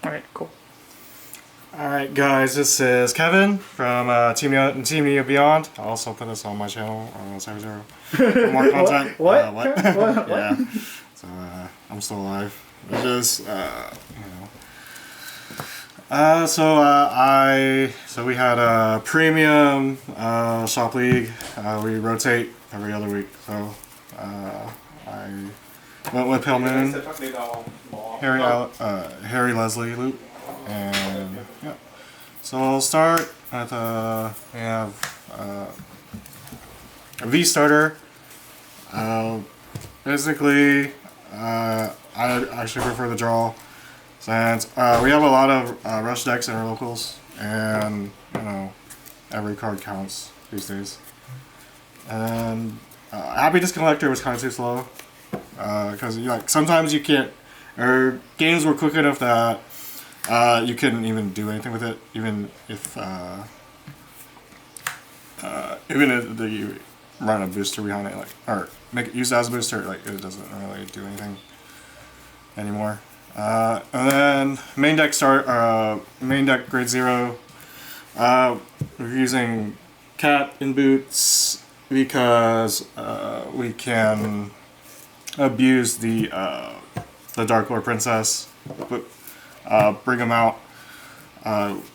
Alright, cool. Alright guys, this is Kevin from Team Neo Beyond. I'll also put this on my channel, Zero. For more content. What? What? What? Yeah. So, I'm still alive. It is, you know. So we had a premium shop league. We rotate every other week. So I went with Pale Moon, Harry Leslie loop, and yeah. So I'll start with we have a V starter. Basically, I actually prefer the draw. Since we have a lot of rush decks in our locals, and you know, every card counts these days. And Happiness Collector was kind of too slow, because like sometimes you can't, or games were quick enough that you couldn't even do anything with it, even if you run a booster behind it, like, or make it use it as a booster, like it doesn't really do anything anymore. And then main deck grade 0. We're using Cat in boots because we can abuse the Dark Lord Princess, bring him out.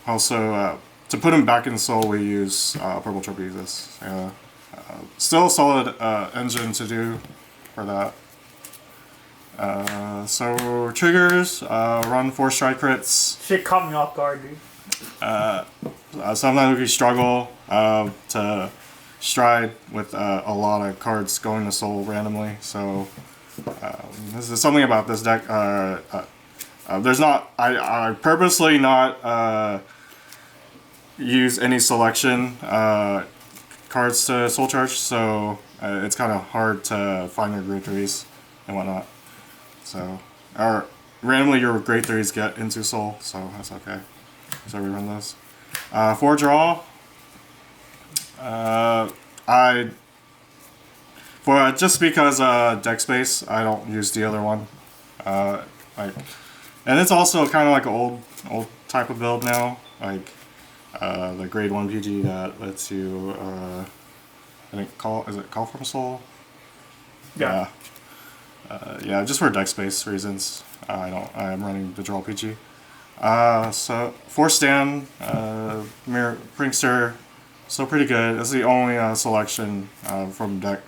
Also, to put him back in Soul, we use Purple Trapezes. Still a solid engine to do for that. So triggers, run 4 stride crits. Shit caught me off guard, dude. Sometimes we struggle to stride with a lot of cards going to Soul randomly. So this is something about this deck. There's not. I purposely not use any selection cards to Soul Charge, so it's kind of hard to find your grade 3s and whatnot. So, or randomly your grade 3s get into Soul, so that's okay. So we run those. 4 draw. Just because deck space, I don't use the other one. And it's also kind of like an old type of build now, like the grade 1 PG that lets you, I think is it Call from Soul? Yeah. Yeah, just for deck space reasons. I'm running the draw PG. So 4 stand, Mirror Prankster, still pretty good. It's the only selection from deck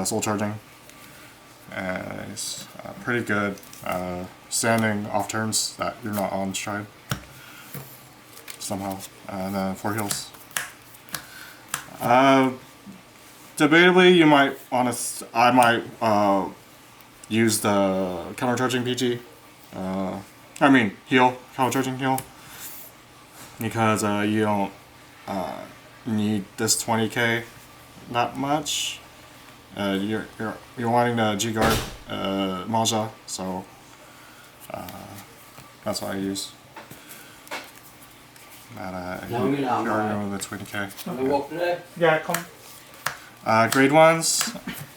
Soul Charging. It's pretty good. Standing off turns that you're not on stride somehow. And then 4 heals. Debatably, you might I might use the countercharging PG. I mean heal, countercharging heal, because you don't need this 20k that much. You're wanting the G guard Maja, so that's what I use. If you're going with the 20k. Yeah, come. Grade 1s,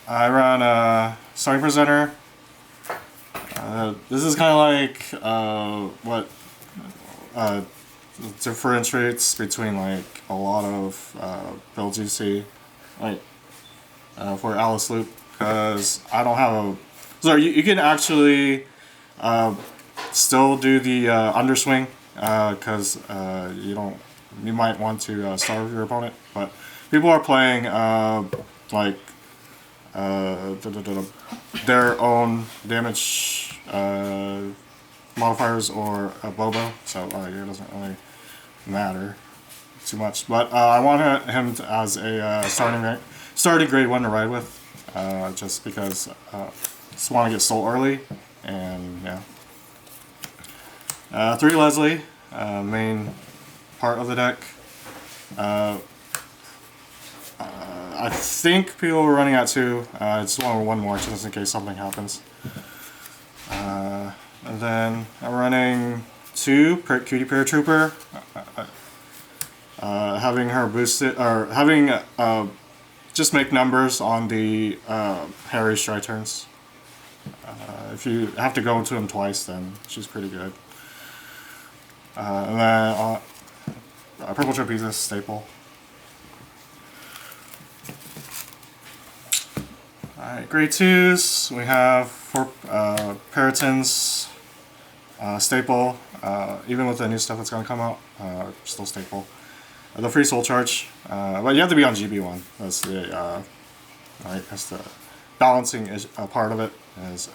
I run Starting Presenter. This is kind of like what differentiates between like a lot of builds you see, like for Alice Loop, because I don't have a. So you can actually still do the underswing, because you might want to starve your opponent, but people are playing like their own damage modifiers or a Bobo, so it doesn't really matter too much. But I want him as a starting grade 1 to ride with, just because just want to get Soul early, and yeah. 3 Leslie, main part of the deck. I think people were running out 2. I just want 1 more just in case something happens. And then I'm running 2 Cutie Paratrooper. Having her boosted, or having just make numbers on the Harry stride turns. If you have to go into him twice, then she's pretty good. And then purple trapezes staple. Alright, grade 2s, we have 4 Peritons, staple, even with the new stuff that's going to come out, still staple. The free soul charge, but you have to be on GB1. That's the that's the balancing part of it. Is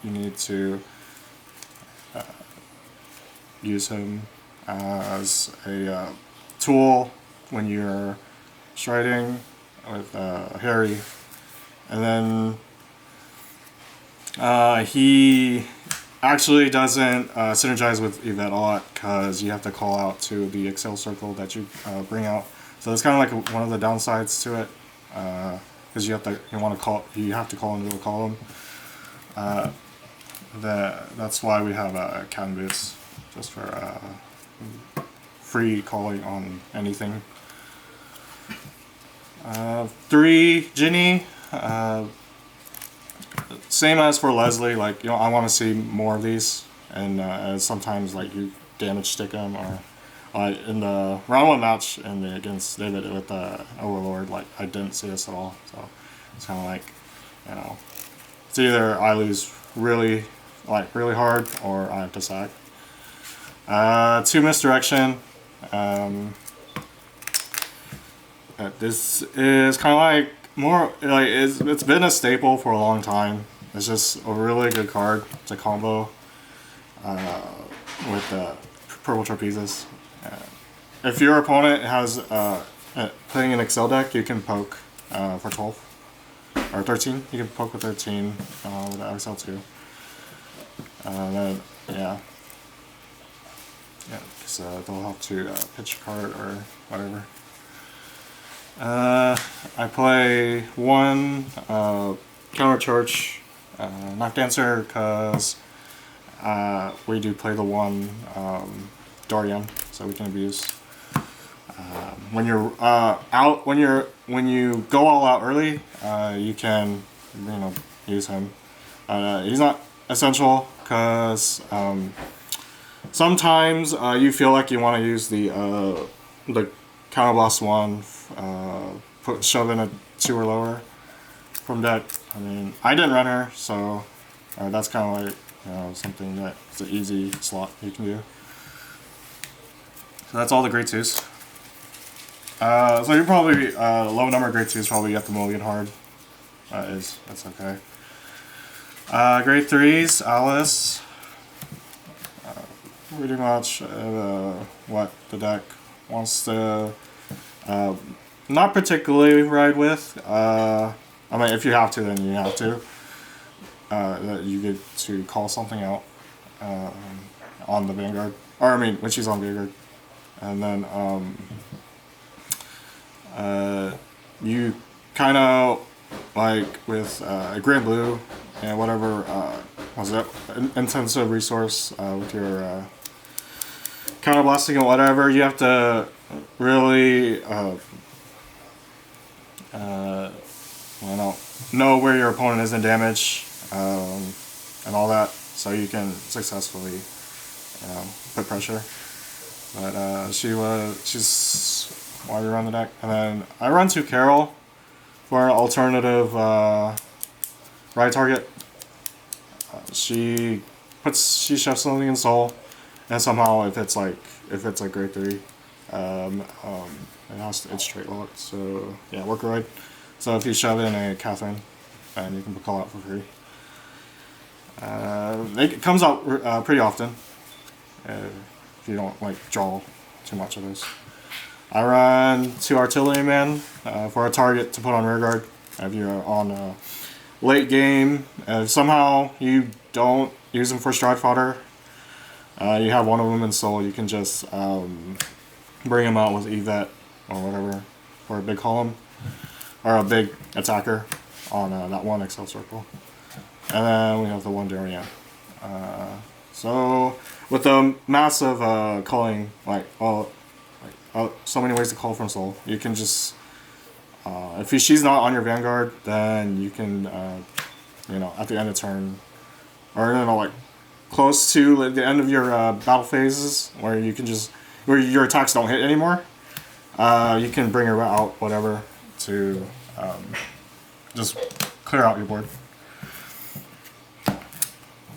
you need to use him as a tool when you're striding with Harry, and then he actually doesn't synergize with Yvette a lot because you have to call out to the Excel circle that you bring out. So it's kind of like one of the downsides to it, because you have to call into a column. That's why we have cat and boots, just for free calling on anything. 3 Ginny. Same as for Leslie, like, you know, I want to see more of these, and sometimes like you damage stick them, or in the round 1 match against David with Overlord, like I didn't see this at all, so it's kind of like, you know, it's either I lose really hard or I have to sack. 2 misdirection. This is kind of like more like it's been a staple for a long time. It's just a really good card to combo with purple trapezes. If your opponent has playing an Excel deck, you can poke for 12 or 13. You can poke with 13 with the Excel too. Then because they'll have to pitch a card or whatever. I play 1 counter charge knock dancer because we do play the 1 Dorian, so we can abuse. When you're when you go all out early, you can, you know, use him. He's not essential because sometimes you feel like you want to use the counterblast 1, shove in a 2 or lower from deck. I mean, I didn't run her, so that's kind of like, you know, something that's an easy slot you can do. So that's all the grade 2s. So you're probably low number of grade 2s probably get the mulligan hard. That's okay. Grade 3s, Alice. Pretty much what the deck wants to not particularly ride with. I mean, if you have to, then you have to. That you get to call something out on the Vanguard, or I mean, when she's on Vanguard, and then you kind of like with Grand Blue and whatever was it, intensive resource with your counterblasting or whatever. You have to really know where your opponent is in damage and all that, so you can successfully put pressure. But she's why we run the deck, and then I run 2 Carol for an alternative ride target. She shoves something in soul, and somehow if it's like grade 3, it's straight locked. So yeah, work ride. So if you shove in a Catherine, and you can call out for free. It comes out pretty often if you don't like draw too much of those. I run 2 Artillerymen for a target to put on rearguard. If you're on a late game, if somehow you don't use them for stride fodder, you have one of them in soul, you can just bring them out with Yvette or whatever for a big column or a big attacker on that 1 Excel circle. And then we have the 1 Darian. So with the massive calling, so many ways to call from soul, you can just if she's not on your Vanguard, then you can at the end of turn, or close to the end of your battle phases, where you can just where your attacks don't hit anymore, you can bring her out, whatever, to just clear out your board.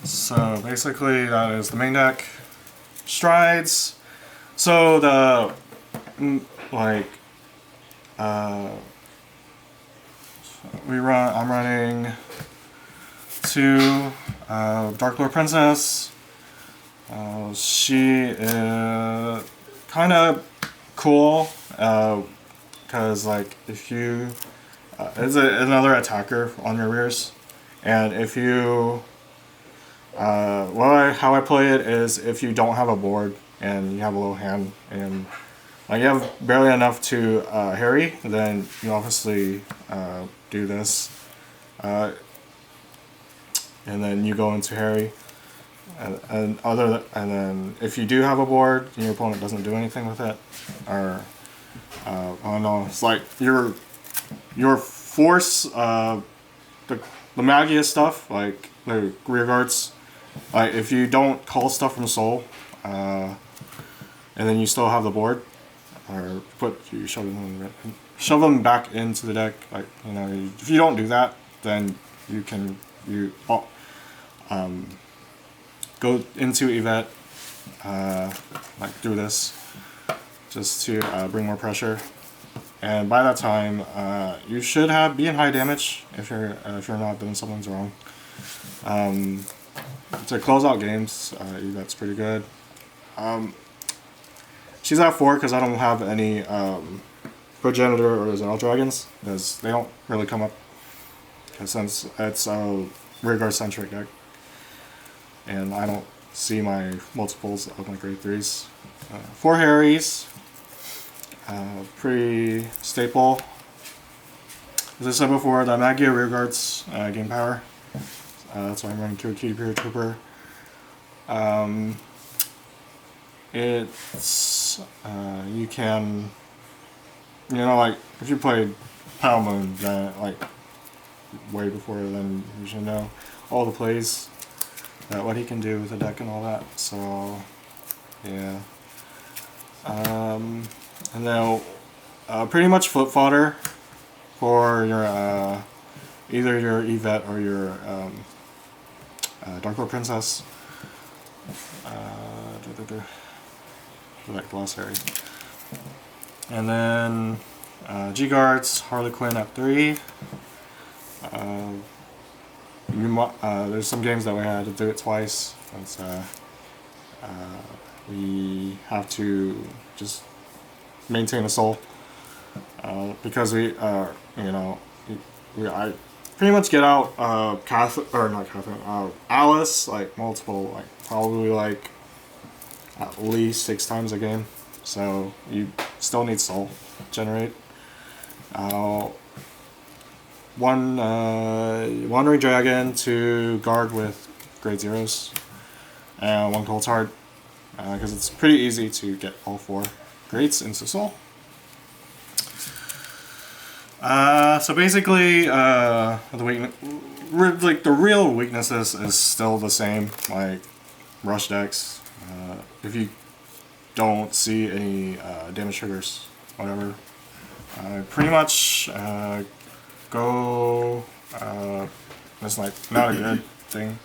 So basically, that is the main deck. Strides. So the I'm running 2 Dark Lord Princess. She is kind of cool because like if you it's another attacker on your rears, and if you how I play it is if you don't have a board and you have a low hand and you have barely enough to harry, then you obviously do this, and then you go into harry, and then if you do have a board and your opponent doesn't do anything with it, or I don't know, it's like your force, the Magia stuff, like the rear guards, like if you don't call stuff from soul, and then you still have the board, or you shove them back into the deck, like, you know, if you don't do that, then you can go into Yvette, like do this, just to bring more pressure, and by that time you should be in high damage if you're not doing something's wrong. To close out games, Yvette's pretty good. She's at 4 because I don't have any Progenitor or Zero Dragons, because they don't really come up, since it's a rearguard centric deck, and I don't see my multiples of my grade 3s. 4 Harrys, pretty staple. As I said before, the Magia rearguards gain power. That's why I'm running Cutie Pure Trooper. It's you can, you know, like if you played Pale Moon, like way before, then you should know all the plays, what he can do with the deck and all that. So yeah, and then pretty much flip fodder for your either your Yvette or your Dark Lord Princess. Like glossary. And then G Guards, Harley Quinn at 3. There's some games that we had to do it twice. We have to just maintain a soul, because I pretty much get out Alice like multiple, like probably like at least 6 times a game, so you still need soul generate. One Wandering Dragon to guard with grade 0s, and 1 Cold Heart, because it's pretty easy to get all 4 grades into soul. So basically, the real weaknesses is still the same, like rush decks. If you don't see any damage triggers, whatever, pretty much go. That's like not a good thing.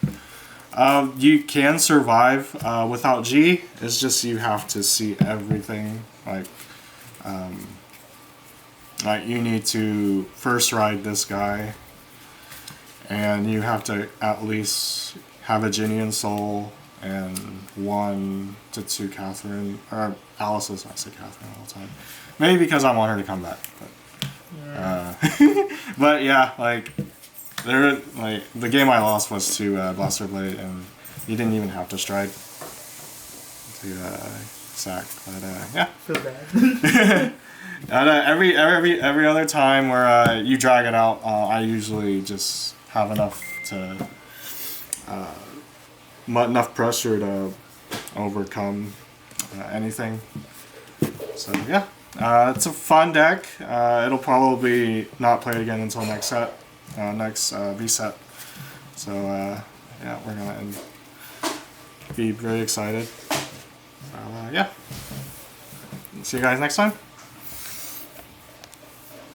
You can survive without G. It's just you have to see everything. Like you need to first ride this guy, and you have to at least have a Ginny Soul and 1 to 2 Catherine, or Alice's. I say Catherine all the time. Maybe because I want her to come back, but yeah, like the game I lost was to Blaster Blade, and you didn't even have to stride to sack. But yeah. Feel bad. Every other time where you drag it out, I usually just have enough pressure to overcome anything. So yeah, it's a fun deck. It'll probably not play again until next V set. So yeah, we're gonna end be very excited. Yeah. See you guys next time.